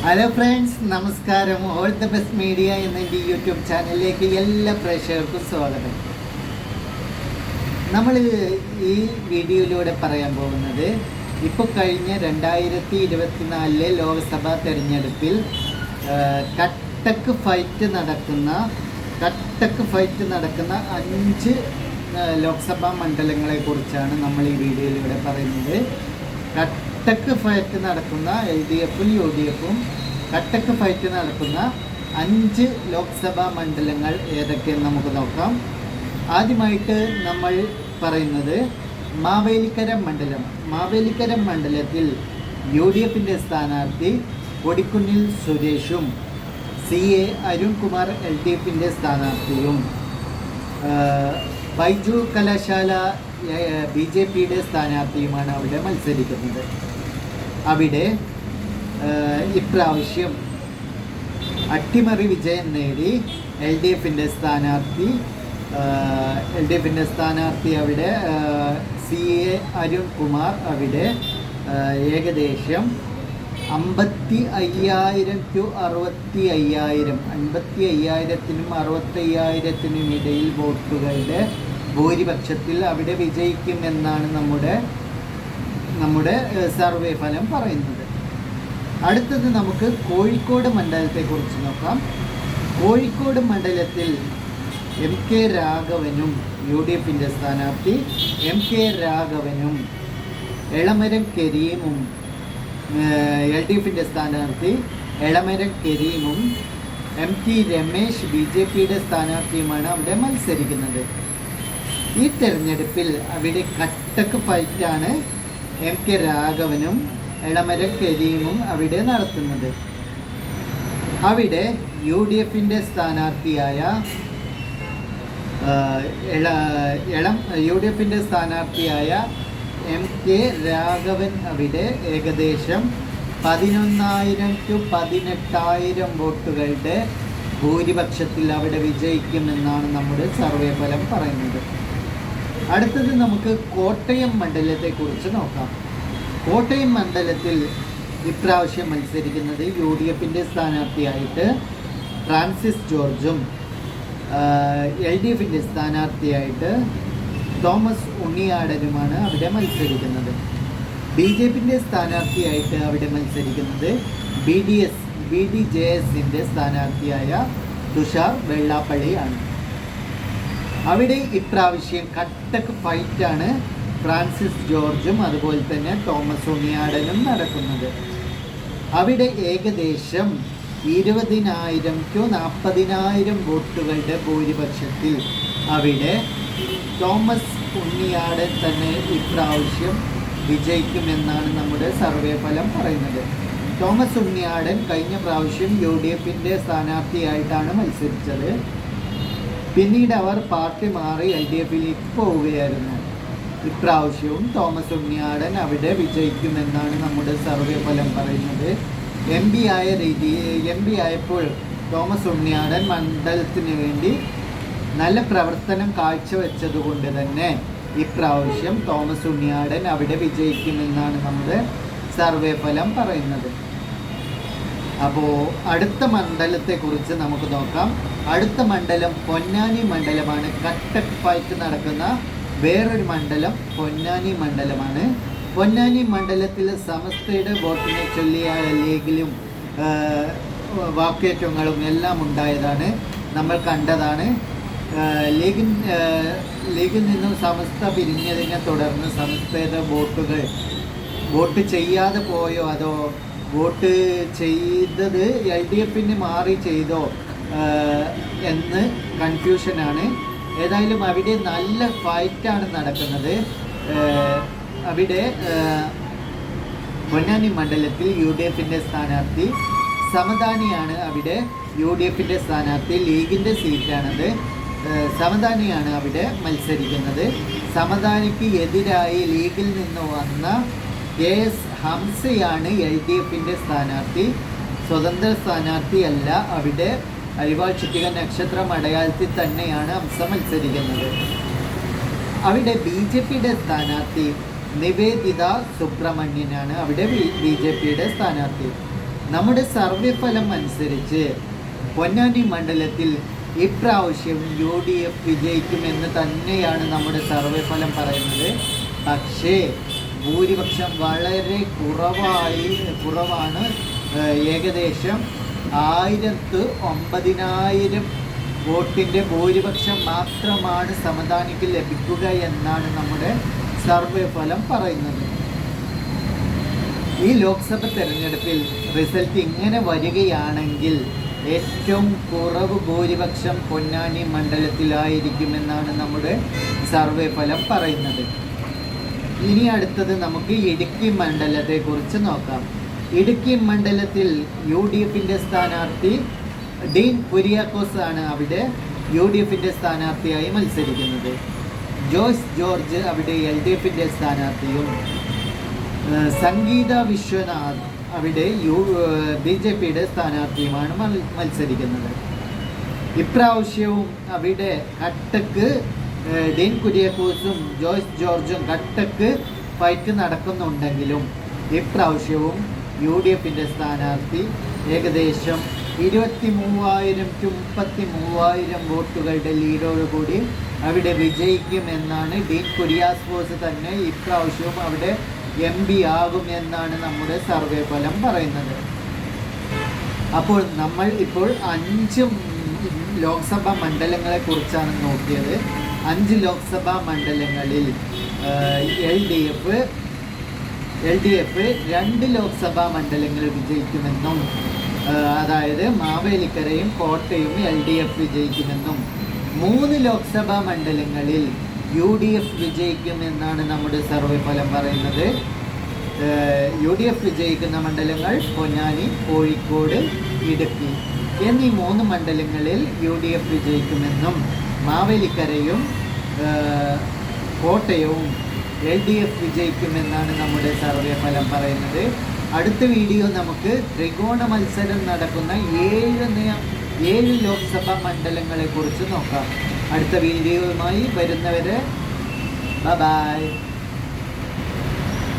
Hello friends, നമസ്കാരം. All the best media എന്ന എൻ്റെ യൂട്യൂബ് ചാനലിലേക്ക് എല്ലാ പ്രേക്ഷകർക്കും സ്വാഗതം. നമ്മൾ ഈ വീഡിയോയിലൂടെ പറയാൻ പോകുന്നത് ഇപ്പോൾ കഴിഞ്ഞ 2024 ലോക്സഭാ തെരഞ്ഞെടുപ്പിൽ കട്ടക്ക് ഫൈറ്റ് നടക്കുന്ന 5 ലോക്സഭാ മണ്ഡലങ്ങളെക്കുറിച്ചാണ് നമ്മൾ ഈ വീഡിയോയിലൂടെ പറയുന്നത്. കട്ടക്ക് ഫൈറ്റ് നടക്കുന്ന LDFും UDFും കട്ടക്ക് ഫൈറ്റ് നടക്കുന്ന 5 ലോക്സഭാ മണ്ഡലങ്ങൾ ഏതൊക്കെയെന്ന് നമുക്ക് നോക്കാം. ആദ്യമായിട്ട് നമ്മൾ പറയുന്നത് മാവേലിക്കര മണ്ഡലത്തിൽ UDFിൻ്റെ സ്ഥാനാർത്ഥി കൊടിക്കുന്നിൽ സുരേഷും CA അരുൺകുമാർ LDFിൻ്റെ സ്ഥാനാർത്ഥിയും, ബൈജു കലാശാല BJPയുടെ സ്ഥാനാർത്ഥിയുമാണ് അവിടെ മത്സരിക്കുന്നത്. അവിടെ ഇപ്രാവശ്യം അട്ടിമറി വിജയം നേടി LDFിൻ്റെ സ്ഥാനാർത്ഥി അവിടെ CA അരുൺകുമാർ അവിടെ ഏകദേശം 55,000 to 65,000 55,000-നും 65,000-നും ഇടയിൽ വോട്ടുകളുടെ ഭൂരിപക്ഷത്തിൽ അവിടെ വിജയിക്കുമെന്നാണ് നമ്മുടെ സർവേ ഫലം പറയുന്നത്. അടുത്തത് നമുക്ക് കോഴിക്കോട് മണ്ഡലത്തെക്കുറിച്ച് നോക്കാം. കോഴിക്കോട് മണ്ഡലത്തിൽ MK രാഘവനും UDFിൻ്റെ സ്ഥാനാർത്ഥി MK രാഘവനും, എളമരം കരീമും LDFിൻ്റെ സ്ഥാനാർത്ഥി എളമരം കരീമും, MT രമേശ് BJPയുടെ സ്ഥാനാർത്ഥിയുമാണ് അവിടെ മത്സരിക്കുന്നത്. ഈ തെരഞ്ഞെടുപ്പിൽ അവിടെ കട്ടക്ക് ഫൈറ്റാണ് MK രാഘവനും എളമരം കരീമും അവിടെ നടത്തുന്നത്. അവിടെ UDFിൻ്റെ സ്ഥാനാർത്ഥിയായ MK രാഘവൻ അവിടെ ഏകദേശം 11,000 to 18,000 വോട്ടുകളുടെ ഭൂരിപക്ഷത്തിൽ അവിടെ വിജയിക്കുമെന്നാണ് നമ്മുടെ സർവേ ഫലം പറയുന്നത്. അടുത്തത് നമുക്ക് കോട്ടയം മണ്ഡലത്തെക്കുറിച്ച് നോക്കാം. കോട്ടയം മണ്ഡലത്തിൽ ഇപ്രാവശ്യം മത്സരിക്കുന്നത് UDFിൻ്റെ സ്ഥാനാർത്ഥിയായിട്ട് ഫ്രാൻസിസ് ജോർജും LDFിൻ്റെ സ്ഥാനാർത്ഥിയായിട്ട് തോമസ് ഉണ്ണിയാടനുമാണ് അവിടെ മത്സരിക്കുന്നത്. BJPൻ്റെ സ്ഥാനാർത്ഥിയായിട്ട് അവിടെ മത്സരിക്കുന്നത് BDJSൻ്റെ സ്ഥാനാർത്ഥിയായ തുഷാർ വെള്ളാപ്പള്ളിയാണ്. അവിടെ ഇപ്രാവശ്യം കട്ടക്ക് ഫൈറ്റാണ് ഫ്രാൻസിസ് ജോർജും അതുപോലെ തന്നെ തോമസ് ഉണ്ണിയാടനും നടക്കുന്നത്. അവിടെ ഏകദേശം 20,000 to 40,000 വോട്ടുകളുടെ ഭൂരിപക്ഷത്തിൽ അവിടെ തോമസ് ഉണ്ണിയാടൻ തന്നെ ഇപ്രാവശ്യം വിജയിക്കുമെന്നാണ് നമ്മുടെ സർവേ ഫലം പറയുന്നത്. തോമസ് ഉണ്ണിയാടൻ കഴിഞ്ഞ പ്രാവശ്യം UDFിൻ്റെ സ്ഥാനാർത്ഥിയായിട്ടാണ് മത്സരിച്ചത്. പിന്നീട് അവർ പാർട്ടി മാറി LDFിലേക്ക് പോവുകയായിരുന്നു. ഇപ്രാവശ്യവും തോമസ് ഉണ്ണിയാടൻ അവിടെ വിജയിക്കുമെന്നാണ് നമ്മുടെ സർവേ ഫലം പറയുന്നത്. MP ആയപ്പോൾ തോമസ് ഉണ്ണിയാടൻ മണ്ഡലത്തിന് വേണ്ടി നല്ല പ്രവർത്തനം കാഴ്ചവെച്ചതുകൊണ്ട് തന്നെ ഇപ്രാവശ്യം തോമസ് ഉണ്ണിയാടൻ അവിടെ വിജയിക്കുമെന്നാണ് നമ്മുടെ സർവേ ഫലം പറയുന്നത്. അപ്പോൾ അടുത്ത മണ്ഡലത്തെക്കുറിച്ച് നമുക്ക് നോക്കാം. അടുത്ത മണ്ഡലം പൊന്നാനി മണ്ഡലമാണ്. കട്ടക്ക് ഫൈറ്റ് നടക്കുന്ന വേറൊരു മണ്ഡലം പൊന്നാനി മണ്ഡലമാണ്. പൊന്നാനി മണ്ഡലത്തിൽ സമസ്തയുടെ വോട്ടിനെ ചൊല്ലിയ ലീഗിലും വാക്കേറ്റങ്ങളും എല്ലാം ഉണ്ടായതാണ്, നമ്മൾ കണ്ടതാണ്. ലീഗിൽ നിന്നും സമസ്ത പിരിഞ്ഞതിനെ തുടർന്ന് സമസ്തയുടെ വോട്ട് ചെയ്യാതെ പോയോ അതോ വോട്ട് ചെയ്തത് LDFിന് മാറി ചെയ്തോ എന്ന് കൺഫ്യൂഷനാണ്. ഏതായാലും അവിടെ നല്ല ഫൈറ്റാണ് നടക്കുന്നത്. അവിടെ പൊന്നാനി മണ്ഡലത്തിൽ UDFിൻ്റെ സ്ഥാനാർത്ഥി സമദാനിയാണ്. അവിടെ UDFിൻ്റെ സ്ഥാനാർത്ഥി ലീഗിൻ്റെ സീറ്റാണത്. സമദാനിയാണ് അവിടെ മത്സരിക്കുന്നത്. സമദാനിക്ക് എതിരായി ലീഗിൽ നിന്ന് വന്ന KS ഹംസയാണ് LDFിൻ്റെ സ്ഥാനാർത്ഥി. സ്വതന്ത്ര സ്ഥാനാർത്ഥിയല്ല. അവിടെ അരിവാൾ ചുറ്റിക നക്ഷത്രം അടയാളത്തിൽ തന്നെയാണ് ഹംസ മത്സരിക്കുന്നത്. അവിടെ BJPയുടെ സ്ഥാനാർത്ഥി നിവേദിത സുബ്രഹ്മണ്യനാണ് അവിടെ BJPയുടെ സ്ഥാനാർത്ഥി. നമ്മുടെ സർവേ ഫലം അനുസരിച്ച് പൊന്നാനി മണ്ഡലത്തിൽ ഇപ്രാവശ്യം UDF വിജയിക്കുമെന്ന് തന്നെയാണ് നമ്മുടെ സർവേ ഫലം പറയുന്നത്. പക്ഷേ ഭൂരിപക്ഷം വളരെ കുറവാണ്. ഏകദേശം 1009,000 വോട്ടിൻ്റെ ഭൂരിപക്ഷം മാത്രമാണ് സമദാനിക്ക് ലഭിക്കുക എന്നാണ് നമ്മുടെ സർവേ ഫലം പറയുന്നത്. ഈ ലോക്സഭ തെരഞ്ഞെടുപ്പിൽ റിസൾട്ട് ഇങ്ങനെ വരികയാണെങ്കിൽ ഏറ്റവും കുറവ് ഭൂരിപക്ഷം പൊന്നാനി മണ്ഡലത്തിലായിരിക്കുമെന്നാണ് നമ്മുടെ സർവേ ഫലം പറയുന്നത്. ഇനി അടുത്തത് നമുക്ക് ഇടുക്കി മണ്ഡലത്തെക്കുറിച്ച് നോക്കാം. ഇടുക്കി മണ്ഡലത്തിൽ UDFിൻ്റെ സ്ഥാനാർത്ഥി ഡീൻ കുര്യാക്കോസ് ആണ് അവിടെ UDFിൻ്റെ സ്ഥാനാർത്ഥിയായി മത്സരിക്കുന്നത്. ജോയ്സ് ജോർജ് അവിടെ LDFിൻ്റെ സ്ഥാനാർത്ഥിയും സംഗീത വിശ്വനാഥ് അവിടെ BJPയുടെ സ്ഥാനാർത്ഥിയുമാണ് മത്സരിക്കുന്നത്. ഇപ്രാവശ്യവും അവിടെ കട്ടക്ക് ഡീൻ കുര്യാക്കോസും ജോയ്സ് ജോർജും കട്ടക്ക് ഫൈറ്റ് നടക്കുന്നുണ്ടെങ്കിലും ഇപ്രാവശ്യവും UDFിൻ്റെ സ്ഥാനാർത്ഥി ഏകദേശം 23,000 to 33,000 വോട്ടുകളുടെ ലീഡോടുകൂടി അവിടെ വിജയിക്കുമെന്നാണ് ഡീൻ കുര്യാക്കോസ് തന്നെ ഇപ്രാവശ്യവും അവിടെ MP ആകുമെന്നാണ് നമ്മുടെ സർവേ ഫലം പറയുന്നത്. അപ്പോൾ നമ്മൾ ഇപ്പോൾ 5 ലോക്സഭാ മണ്ഡലങ്ങളെ കുറിച്ചാണ് നോക്കിയത്. 5 ലോക്സഭാ മണ്ഡലങ്ങളിൽ LDF 2 ലോക്സഭാ മണ്ഡലങ്ങൾ വിജയിക്കുമെന്നും അതായത് മാവേലിക്കരയും കോട്ടയും LDF വിജയിക്കുമെന്നും 3 ലോക്സഭാ മണ്ഡലങ്ങളിൽ UDF വിജയിക്കുമെന്നാണ് നമ്മുടെ സർവേ ഫലം പറയുന്നത്. UDF വിജയിക്കുന്ന മണ്ഡലങ്ങൾ പൊന്നാനി, കോഴിക്കോട്, ഇടുക്കി എന്നീ 3 മണ്ഡലങ്ങളിൽ UDF വിജയിക്കുമെന്നും മാവേലിക്കരയും കോട്ടയവും LDF വിജയിക്കുമെന്നാണ് നമ്മുടെ സർവേ ഫലം പറയുന്നത്. അടുത്ത വീഡിയോ നമുക്ക് ത്രികോണ മത്സരം നടക്കുന്ന 7 ലോക്സഭാ മണ്ഡലങ്ങളെ കുറിച്ച് നോക്കാം. അടുത്ത വീഡിയോയുമായി വരുന്നവരെ ബൈ.